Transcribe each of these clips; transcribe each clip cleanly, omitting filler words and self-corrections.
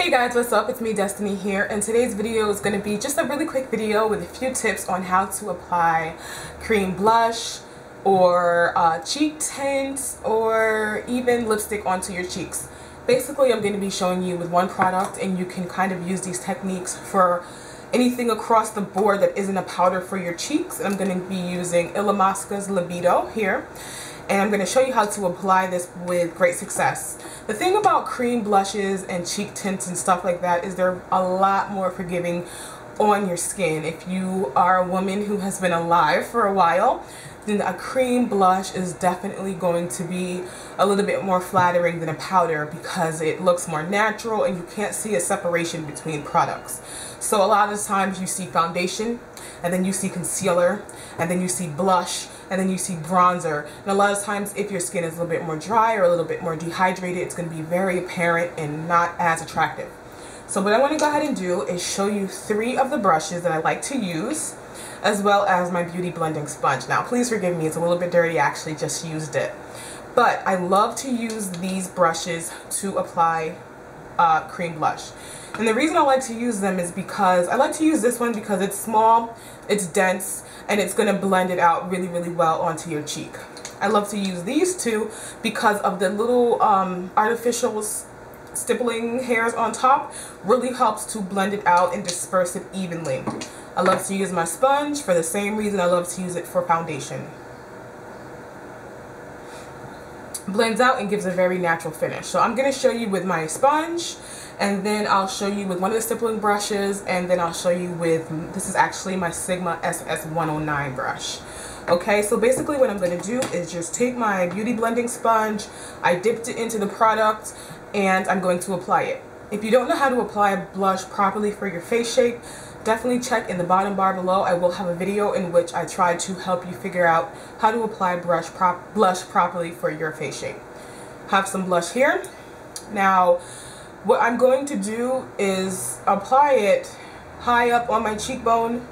Hey guys, what's up? It's me, Destiny here, and today's video is going to be just a really quick video with a few tips on how to apply cream blush or cheek tints or even lipstick onto your cheeks. Basically, I'm going to be showing you with one product, and you can kind of use these techniques for anything across the board that isn't a powder for your cheeks. And I'm going to be using Illumasqua's Libido here. And I'm going to show you how to apply this with great success. The thing about cream blushes and cheek tints and stuff like that is they're a lot more forgiving on your skin. If you are a woman who has been alive for a while, then a cream blush is definitely going to be a little bit more flattering than a powder because it looks more natural and you can't see a separation between products. So a lot of the times you see foundation, and then you see concealer, and then you see blush, and then you see bronzer. And a lot of times if your skin is a little bit more dry or a little bit more dehydrated, it's going to be very apparent and not as attractive. So what I want to go ahead and do is show you 3 of the brushes that I like to use, as well as my beauty blending sponge. Now please forgive me, it's a little bit dirty, I actually just used it. But I love to use these brushes to apply cream blush. And the reason I like to use them is because I like to use this one because it's small, it's dense, and it's going to blend it out really, really well onto your cheek. I love to use these two because of the little artificial stippling hairs on top. Really helps to blend it out and disperse it evenly. I love to use my sponge for the same reason I love to use it for foundation. Blends out and gives a very natural finish. So I'm going to show you with my sponge, and then I'll show you with one of the stippling brushes, and then I'll show you with, this is actually my Sigma SS109 brush. Okay, so basically what I'm going to do is just take my beauty blending sponge, I dipped it into the product, and I'm going to apply it. If you don't know how to apply a blush properly for your face shape, definitely check in the bottom bar below. I will have a video in which I try to help you figure out how to apply blush properly for your face shape. Have some blush here. Now, what I'm going to do is apply it high up on my cheekbone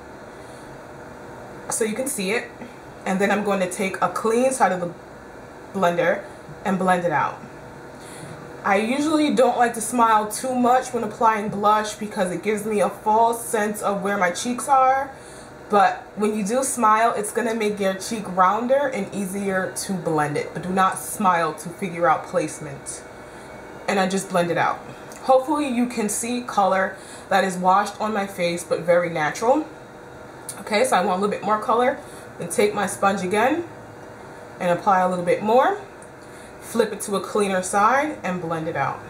so you can see it. And then I'm going to take a clean side of the blender and blend it out. I usually don't like to smile too much when applying blush because it gives me a false sense of where my cheeks are. But when you do smile, it's going to make your cheek rounder and easier to blend it. But do not smile to figure out placement. And I just blend it out. Hopefully you can see color that is washed on my face but very natural. Okay, so I want a little bit more color. Then take my sponge again and apply a little bit more. Flip it to a cleaner side and blend it out.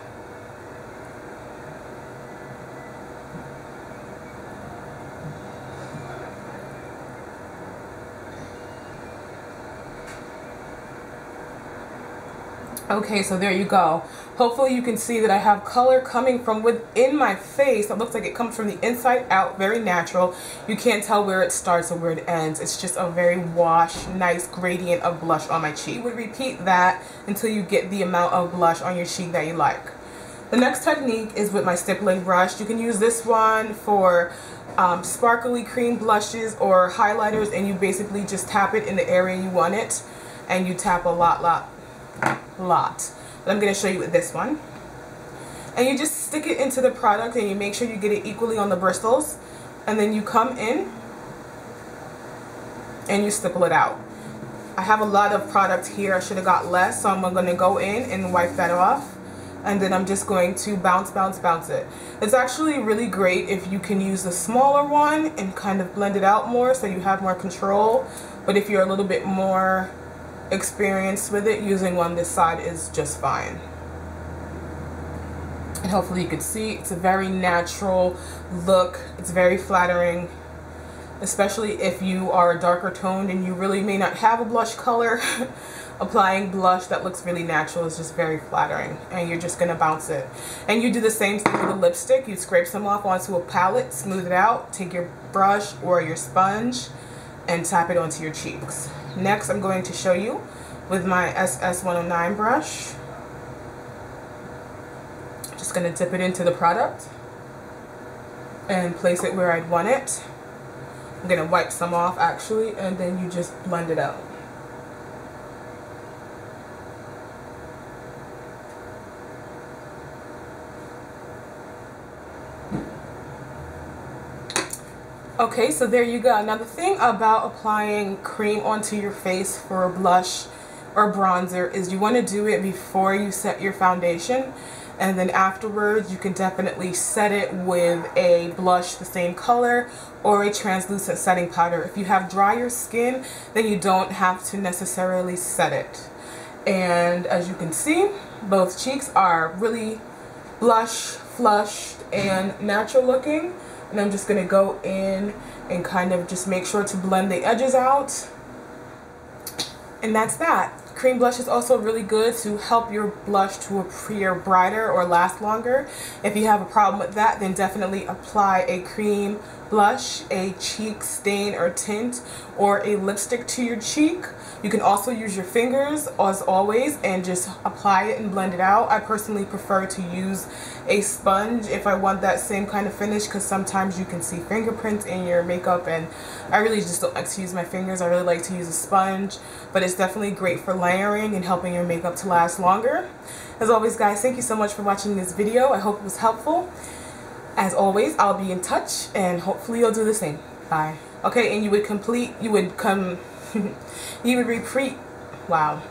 Okay, so there you go. Hopefully you can see that I have color coming from within my face. It looks like it comes from the inside out, very natural. You can't tell where it starts or where it ends. It's just a very washed, nice gradient of blush on my cheek. You would repeat that until you get the amount of blush on your cheek that you like. The next technique is with my stippling brush. You can use this one for sparkly cream blushes or highlighters, and you basically just tap it in the area you want it, and you tap a lot. But I'm going to show you with this one. And you just stick it into the product and you make sure you get it equally on the bristles. And then you come in and you stipple it out. I have a lot of product here. I should have got less, so I'm going to go in and wipe that off. And then I'm just going to bounce it. It's actually really great if you can use the smaller one and kind of blend it out more so you have more control. But if you're a little bit more experienced with it, using one this side is just fine. And hopefully you can see it's a very natural look. It's very flattering, especially if you are darker toned and you really may not have a blush color. Applying blush that looks really natural is just very flattering, and you're just gonna bounce it. And you do the same thing with the lipstick. You scrape some off onto a palette, smooth it out, take your brush or your sponge and tap it onto your cheeks. Next, I'm going to show you with my SS109 brush. Just going to dip it into the product and place it where I'd want it. I'm going to wipe some off actually, and then you just blend it out. Okay, so there you go. Now the thing about applying cream onto your face for a blush or bronzer is you want to do it before you set your foundation, and then afterwards you can definitely set it with a blush the same color or a translucent setting powder. If you have drier skin, then you don't have to necessarily set it. And as you can see, both cheeks are really blush, flushed, and natural looking. And I'm just going to go in and kind of just make sure to blend the edges out. And that's that. Cream blush is also really good to help your blush to appear brighter or last longer. If you have a problem with that, then definitely apply a cream blush, a cheek stain or tint, or a lipstick to your cheek. You can also use your fingers, as always, and just apply it and blend it out. I personally prefer to use a sponge if I want that same kind of finish, because sometimes you can see fingerprints in your makeup, and I really just don't like to use my fingers. I really like to use a sponge, but it's definitely great for layering and helping your makeup to last longer. As always, guys, thank you so much for watching this video. I hope it was helpful. As always, I'll be in touch, and hopefully you'll do the same. Bye. Okay, and you would repeat, wow.